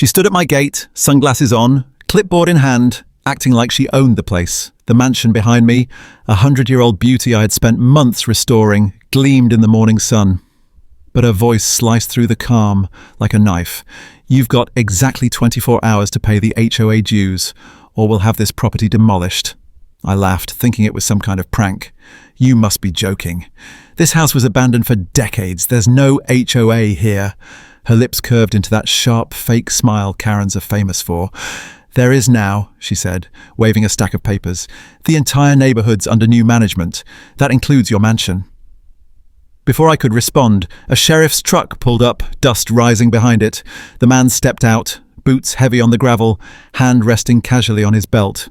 She stood at my gate, sunglasses on, clipboard in hand, acting like she owned the place. The mansion behind me, a 100-year-old beauty I had spent months restoring, gleamed in the morning sun. But her voice sliced through the calm like a knife. "You've got exactly 24 hours to pay the HOA dues, or we'll have this property demolished." I laughed, thinking it was some kind of prank. "You must be joking. This house was abandoned for decades. There's no HOA here." Her lips curved into that sharp, fake smile Karens are famous for. "There is now," she said, waving a stack of papers. "The entire neighborhood's under new management. That includes your mansion." Before I could respond, a sheriff's truck pulled up, dust rising behind it. The man stepped out, boots heavy on the gravel, hand resting casually on his belt.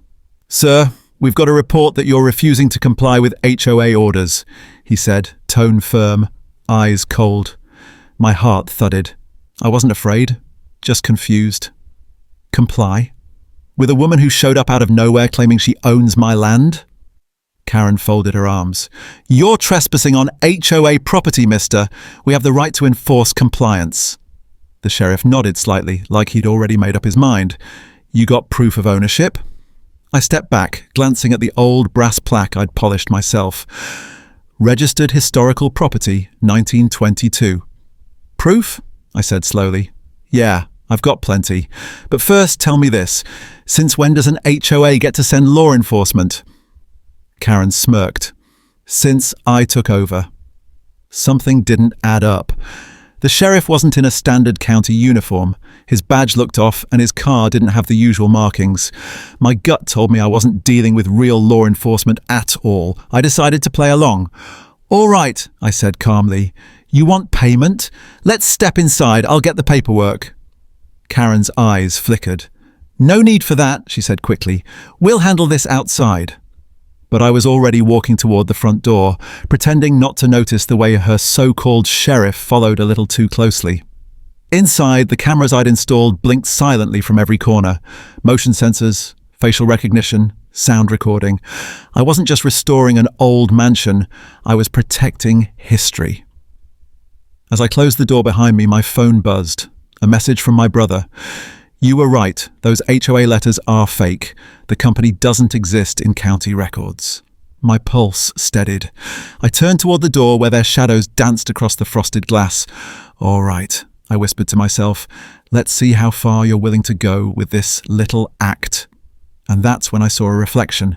"Sir, we've got a report that you're refusing to comply with HOA orders," he said, tone firm, eyes cold. My heart thudded. I wasn't afraid, just confused. Comply? With a woman who showed up out of nowhere claiming she owns my land? Karen folded her arms. "You're trespassing on HOA property, mister. We have the right to enforce compliance." The sheriff nodded slightly, like he'd already made up his mind. "You got proof of ownership?" I stepped back, glancing at the old brass plaque I'd polished myself. "Registered Historical Property, 1922. "Proof?" I said slowly. "Yeah, I've got plenty. But first, tell me this. Since when does an HOA get to send law enforcement?" Karen smirked. "Since I took over." Something didn't add up. The sheriff wasn't in a standard county uniform. His badge looked off and his car didn't have the usual markings. My gut told me I wasn't dealing with real law enforcement at all. I decided to play along. "All right," I said calmly. "You want payment? Let's step inside. I'll get the paperwork." Karen's eyes flickered. "No need for that," she said quickly. "We'll handle this outside." But I was already walking toward the front door, pretending not to notice the way her so-called sheriff followed a little too closely. Inside, the cameras I'd installed blinked silently from every corner. Motion sensors, facial recognition, sound recording. I wasn't just restoring an old mansion, I was protecting history. As I closed the door behind me, my phone buzzed. A message from my brother. "You were right. Those HOA letters are fake. The company doesn't exist in county records." My pulse steadied. I turned toward the door where their shadows danced across the frosted glass. "All right," I whispered to myself. "Let's see how far you're willing to go with this little act." And that's when I saw a reflection.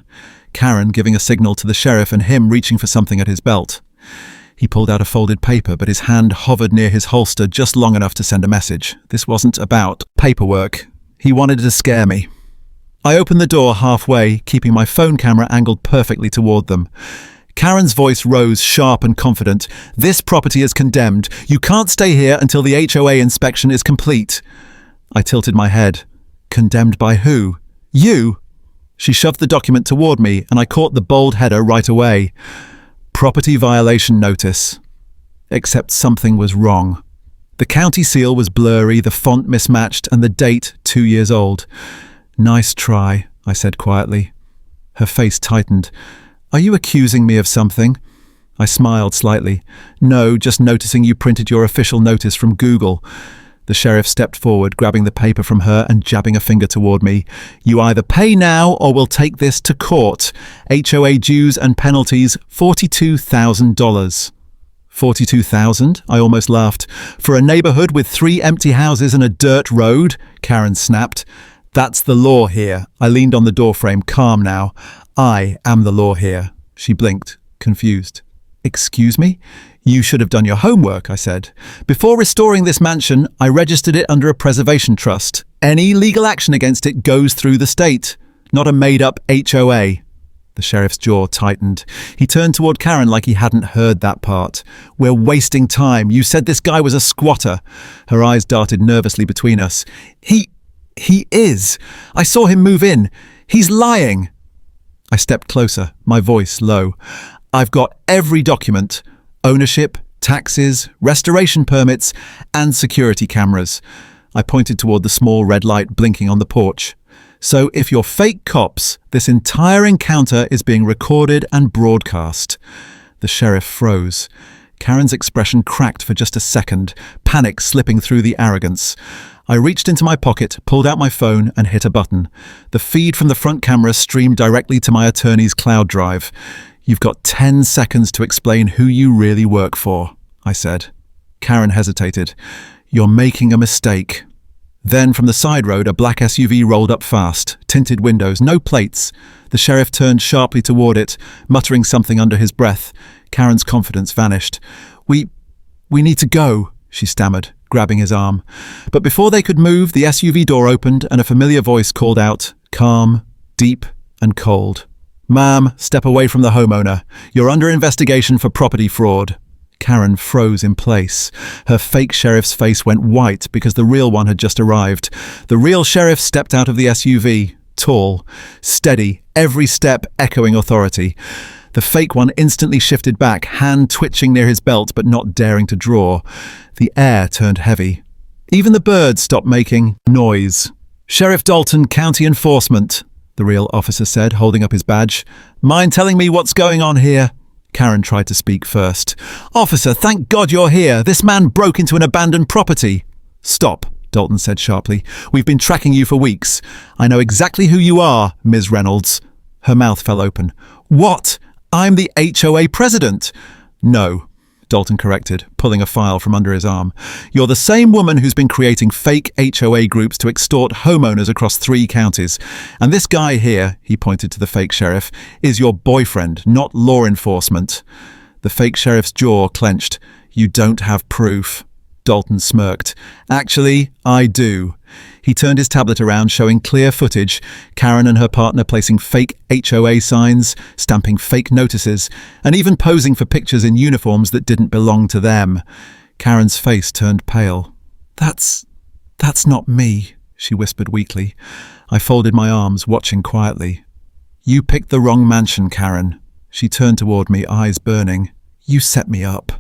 Karen giving a signal to the sheriff and him reaching for something at his belt. He pulled out a folded paper, but his hand hovered near his holster just long enough to send a message. This wasn't about paperwork. He wanted to scare me. I opened the door halfway, keeping my phone camera angled perfectly toward them. Karen's voice rose sharp and confident. "This property is condemned. You can't stay here until the HOA inspection is complete." I tilted my head. "Condemned by who? You?" She shoved the document toward me, and I caught the bold header right away. Property violation notice. Except something was wrong. The county seal was blurry, the font mismatched, and the date 2 years old. "Nice try," I said quietly. Her face tightened. "Are you accusing me of something?" I smiled slightly. "No, just noticing you printed your official notice from Google." The sheriff stepped forward, grabbing the paper from her and jabbing a finger toward me. "You either pay now or we'll take this to court. HOA dues and penalties, $42,000. $42,000? I almost laughed. "For a neighborhood with 3 empty houses and a dirt road?" Karen snapped. "That's the law here." I leaned on the doorframe, calm now. "I am the law here." She blinked, confused. "Excuse me? You should have done your homework," I said. "Before restoring this mansion, I registered it under a preservation trust. Any legal action against it goes through the state, not a made-up HOA." The sheriff's jaw tightened. He turned toward Karen like he hadn't heard that part. "We're wasting time. You said this guy was a squatter." Her eyes darted nervously between us. He is. I saw him move in. He's lying." I stepped closer, my voice low. "I've got every document. Ownership, taxes, restoration permits, and security cameras." I pointed toward the small red light blinking on the porch. "So if you're fake cops, this entire encounter is being recorded and broadcast." The sheriff froze. Karen's expression cracked for just a second, panic slipping through the arrogance. I reached into my pocket, pulled out my phone, and hit a button. The feed from the front camera streamed directly to my attorney's cloud drive. "You've got 10 seconds to explain who you really work for," I said. Karen hesitated. "You're making a mistake." Then from the side road, a black SUV rolled up fast, tinted windows, no plates. The sheriff turned sharply toward it, muttering something under his breath. Karen's confidence vanished. We need to go," she stammered, grabbing his arm. But before they could move, the SUV door opened and a familiar voice called out, calm, deep, and cold. "Ma'am, step away from the homeowner. You're under investigation for property fraud." Karen froze in place. Her fake sheriff's face went white because the real one had just arrived. The real sheriff stepped out of the SUV, tall, steady, every step echoing authority. The fake one instantly shifted back, hand twitching near his belt but not daring to draw. The air turned heavy. Even the birds stopped making noise. "Sheriff Dalton, County Enforcement," the real officer said, holding up his badge. "Mind telling me what's going on here?" Karen tried to speak first. "Officer, thank God you're here. This man broke into an abandoned property." "Stop," Dalton said sharply. "We've been tracking you for weeks. I know exactly who you are, Ms. Reynolds." Her mouth fell open. "What? I'm the HOA president." "No," Dalton corrected, pulling a file from under his arm. "You're the same woman who's been creating fake HOA groups to extort homeowners across 3 counties. And this guy here," he pointed to the fake sheriff, "is your boyfriend, not law enforcement." The fake sheriff's jaw clenched. "You don't have proof." Dalton smirked. "Actually, I do." He turned his tablet around, showing clear footage, Karen and her partner placing fake HOA signs, stamping fake notices, and even posing for pictures in uniforms that didn't belong to them. Karen's face turned pale. That's not me," she whispered weakly. I folded my arms, watching quietly. "You picked the wrong mansion, Karen." She turned toward me, eyes burning. "You set me up."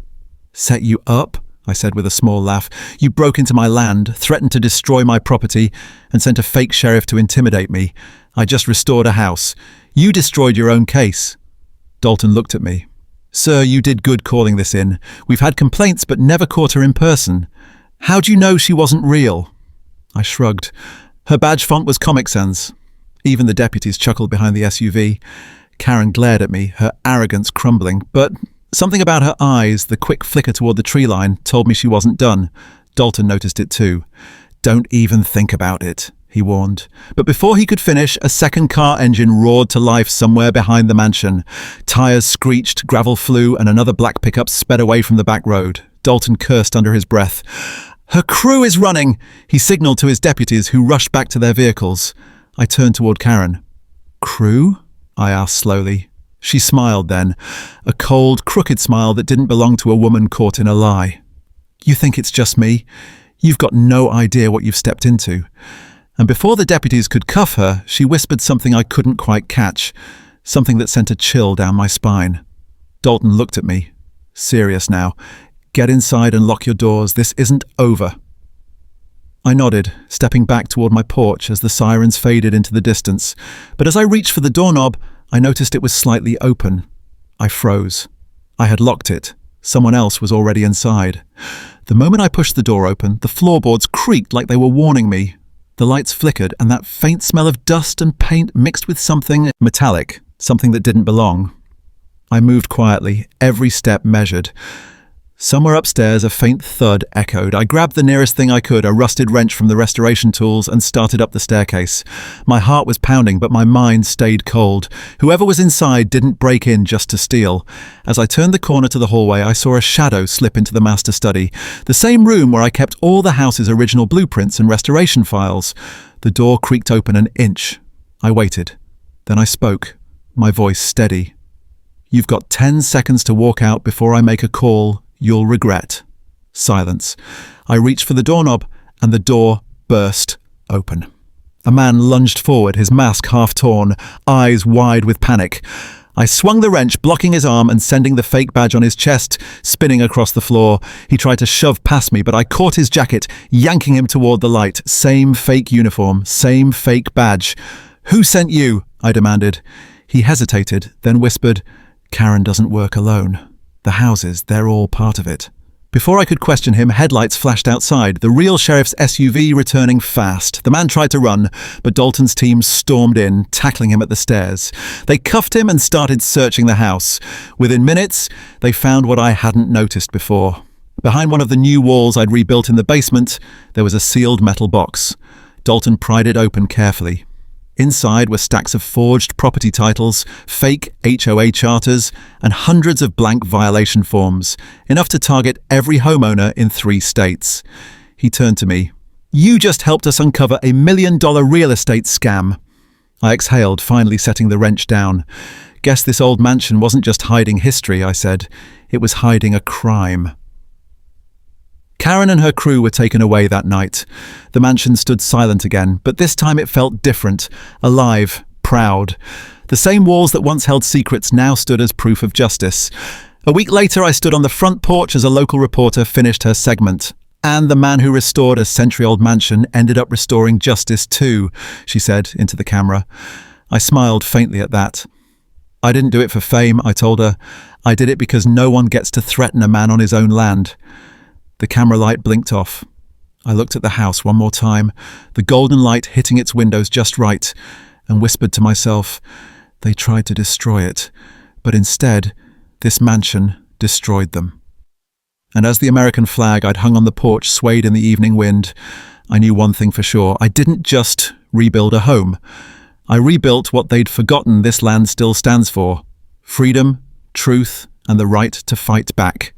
"Set you up?" I said with a small laugh. "You broke into my land, threatened to destroy my property, and sent a fake sheriff to intimidate me. I just restored a house. You destroyed your own case." Dalton looked at me. "Sir, you did good calling this in. We've had complaints but never caught her in person. How do you know she wasn't real?" I shrugged. Her badge font was Comic Sans. Even the deputies chuckled behind the SUV. Karen glared at me, her arrogance crumbling, but something about her eyes, the quick flicker toward the tree line, told me she wasn't done. Dalton noticed it too. "Don't even think about it," he warned. But before he could finish, a second car engine roared to life somewhere behind the mansion. Tires screeched, gravel flew, and another black pickup sped away from the back road. Dalton cursed under his breath. "Her crew is running!" He signaled to his deputies, who rushed back to their vehicles. I turned toward Karen. "Crew?" I asked slowly. She smiled then, a cold, crooked smile that didn't belong to a woman caught in a lie. "You think it's just me? You've got no idea what you've stepped into." And before the deputies could cuff her, she whispered something I couldn't quite catch, something that sent a chill down my spine. Dalton looked at me, serious now. "Get inside and lock your doors. This isn't over." I nodded, stepping back toward my porch as the sirens faded into the distance. But as I reached for the doorknob, I noticed it was slightly open. I froze. I had locked it. Someone else was already inside. The moment I pushed the door open, the floorboards creaked like they were warning me. The lights flickered, and that faint smell of dust and paint mixed with something metallic, something that didn't belong. I moved quietly, every step measured. Somewhere upstairs, a faint thud echoed. I grabbed the nearest thing I could, a rusted wrench from the restoration tools, and started up the staircase. My heart was pounding, but my mind stayed cold. Whoever was inside didn't break in just to steal. As I turned the corner to the hallway, I saw a shadow slip into the master study, the same room where I kept all the house's original blueprints and restoration files. The door creaked open an inch. I waited. Then I spoke, my voice steady. "You've got 10 seconds to walk out before I make a call you'll regret." Silence. I reached for the doorknob, and the door burst open. A man lunged forward, his mask half torn, eyes wide with panic. I swung the wrench, blocking his arm and sending the fake badge on his chest, spinning across the floor. He tried to shove past me, but I caught his jacket, yanking him toward the light. Same fake uniform, same fake badge. "Who sent you?" I demanded. He hesitated, then whispered, "Karen doesn't work alone. The houses, they're all part of it. Before I could question him, headlights flashed outside, the real sheriff's SUV returning fast. The man tried to run, but Dalton's team stormed in, tackling him at the stairs. They cuffed him and started searching the house. Within minutes, they found what I hadn't noticed before. Behind one of the new walls I'd rebuilt in the basement, there was a sealed metal box. Dalton pried it open carefully. Inside were stacks of forged property titles, fake HOA charters, and hundreds of blank violation forms, enough to target every homeowner in 3 states. He turned to me. "You just helped us uncover $1 million real estate scam." I exhaled, finally setting the wrench down. "Guess this old mansion wasn't just hiding history," I said. "It was hiding a crime." Karen and her crew were taken away that night. The mansion stood silent again, but this time it felt different, alive, proud. The same walls that once held secrets now stood as proof of justice. A week later, I stood on the front porch as a local reporter finished her segment. "And the man who restored a century-old mansion ended up restoring justice too," she said into the camera. I smiled faintly at that. "I didn't do it for fame," I told her. "I did it because no one gets to threaten a man on his own land." The camera light blinked off. I looked at the house one more time, the golden light hitting its windows just right, and whispered to myself, "They tried to destroy it, but instead, this mansion destroyed them." And as the American flag I'd hung on the porch swayed in the evening wind, I knew one thing for sure. I didn't just rebuild a home. I rebuilt what they'd forgotten this land still stands for: freedom, truth, and the right to fight back.